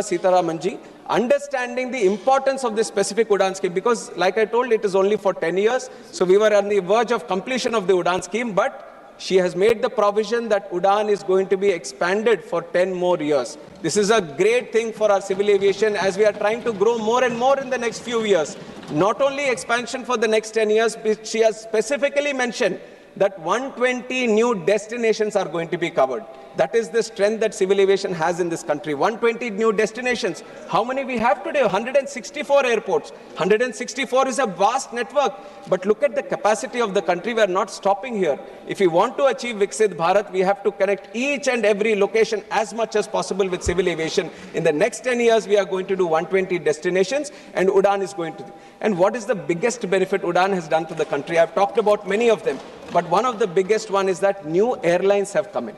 Sitaramanji, understanding the importance of this specific Udan scheme, because like I told, it is only for 10 years. So we were on the verge of completion of the Udan scheme, but she has made the provision that Udan is going to be expanded for 10 more years. This is a great thing for our civil aviation as we are trying to grow more and more in the next few years. Not only expansion for the next 10 years, but she has specifically mentioned that 120 new destinations are going to be covered. That is the strength that civil aviation has in this country. 120 new destinations. How many we have today? 164 airports. 164 is a vast network. But look at the capacity of the country. We are not stopping here. If we want to achieve Viksit Bharat, we have to connect each and every location as much as possible with civil aviation. In the next 10 years, we are going to do 120 destinations, and Udan is going to do. And what is the biggest benefit Udan has done to the country? I've talked about many of them. But one of the biggest one is that new airlines have come in.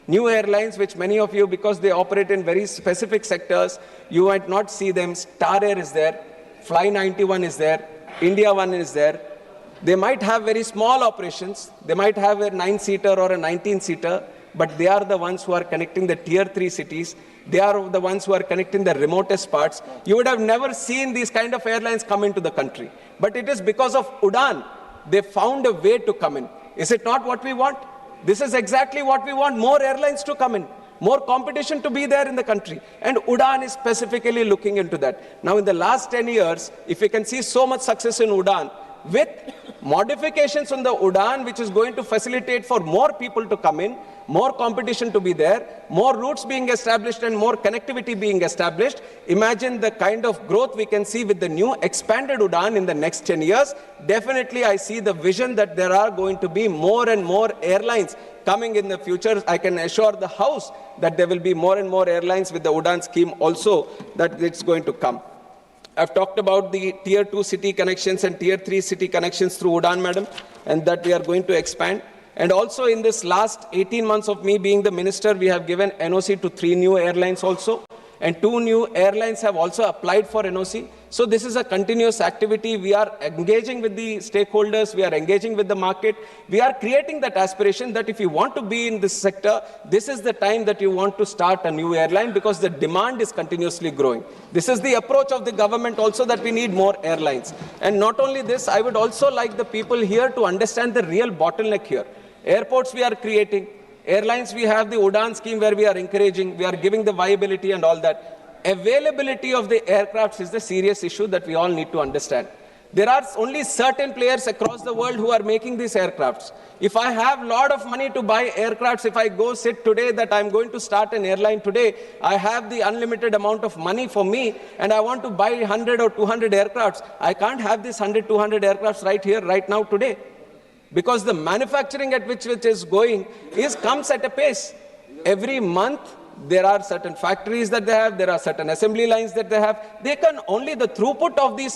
New airlines, which many of you, because they operate in very specific sectors, you might not see them. Star Air is there, Fly 91 is there, India One is there. They might have very small operations. They might have a 9-seater or a 19-seater, but they are the ones who are connecting the tier 3 cities. They are the ones who are connecting the remotest parts. You would have never seen these kind of airlines come into the country. But it is because of Udan. They found a way to come in. Is it not what we want? This is exactly what we want. More airlines to come in. More competition to be there in the country. And Udan is specifically looking into that. Now in the last 10 years, if we can see so much success in Udan, with modifications on the Udan, which is going to facilitate for more people to come in, more competition to be there, more routes being established and more connectivity being established. Imagine the kind of growth we can see with the new expanded Udan in the next 10 years. Definitely I see the vision that there are going to be more and more airlines coming in the future. I can assure the House that there will be more and more airlines with the Udan scheme also, that it's going to come. I've talked about the tier 2 city connections and tier 3 city connections through Udan, madam, and that we are going to expand. And also in this last 18 months of me being the minister, we have given NOC to 3 new airlines also. And 2 new airlines have also applied for NOC. So this is a continuous activity. We are engaging with the stakeholders. We are engaging with the market. We are creating that aspiration that if you want to be in this sector, this is the time that you want to start a new airline, because the demand is continuously growing. This is the approach of the government also, that we need more airlines. And not only this, I would also like the people here to understand the real bottleneck here. Airports we are creating. Airlines, we have the Udan scheme where we are encouraging, we are giving the viability and all that. Availability of the aircrafts is the serious issue that we all need to understand. There are only certain players across the world who are making these aircrafts. If I have a lot of money to buy aircrafts, if I go sit today that I'm going to start an airline today, I have the unlimited amount of money for me and I want to buy 100 or 200 aircrafts. I can't have this 100, 200 aircrafts right here, right now, today. Because the manufacturing at which it is going comes at a pace. Every month, there are certain factories that they have, there are certain assembly lines that they have. They can only, the throughput of these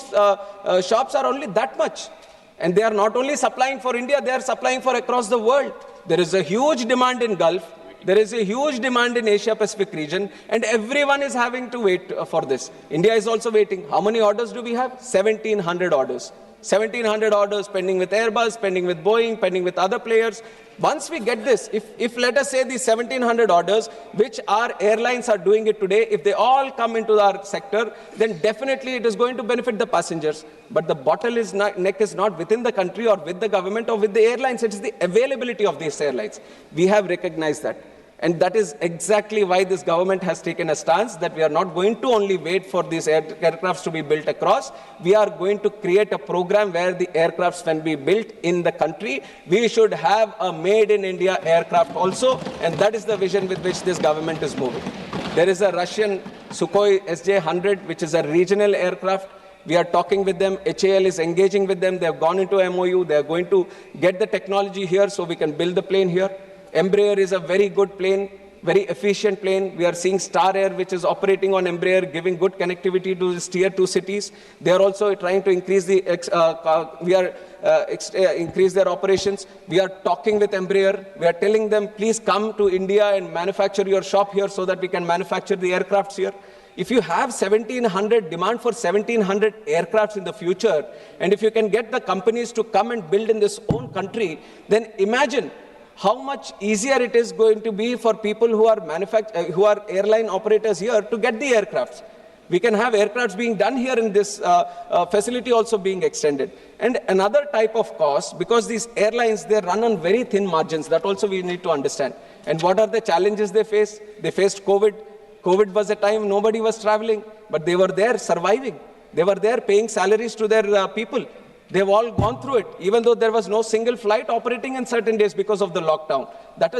shops are only that much. And they are not only supplying for India, they are supplying for across the world. There is a huge demand in Gulf. There is a huge demand in Asia Pacific region, and everyone is having to wait for this. India is also waiting. How many orders do we have? 1,700 orders. 1,700 orders pending with Airbus, pending with Boeing, pending with other players. Once we get this, if let us say these 1,700 orders, which our airlines are doing it today, if they all come into our sector, then definitely it is going to benefit the passengers. But the bottleneck is not within the country or with the government or with the airlines. It is the availability of these airlines. We have recognized that. And that is exactly why this government has taken a stance that we are not going to only wait for these aircrafts to be built across. We are going to create a program where the aircrafts can be built in the country. We should have a made in India aircraft also. And that is the vision with which this government is moving. There is a Russian Sukhoi SJ-100, which is a regional aircraft. We are talking with them. HAL is engaging with them. They have gone into MOU. They are going to get the technology here so we can build the plane here. Embraer is a very good plane, very efficient plane. We are seeing Star Air, which is operating on Embraer, giving good connectivity to these tier 2 cities. They are also trying to increase increase their operations. We are talking with Embraer. We are telling them, please come to India and manufacture your shop here so that we can manufacture the aircrafts here. If you have 1,700, demand for 1,700 aircrafts in the future, and if you can get the companies to come and build in this own country, then imagine how much easier it is going to be for people who are who are airline operators here to get the aircrafts. We can have aircrafts being done here in this facility also being extended. And another type of cost, because these airlines, they run on very thin margins, that also we need to understand. And what are the challenges they face? They faced COVID. COVID was a time nobody was traveling, but they were there surviving. They were there paying salaries to their people. They've all gone through it, even though there was no single flight operating in certain days because of the lockdown. That is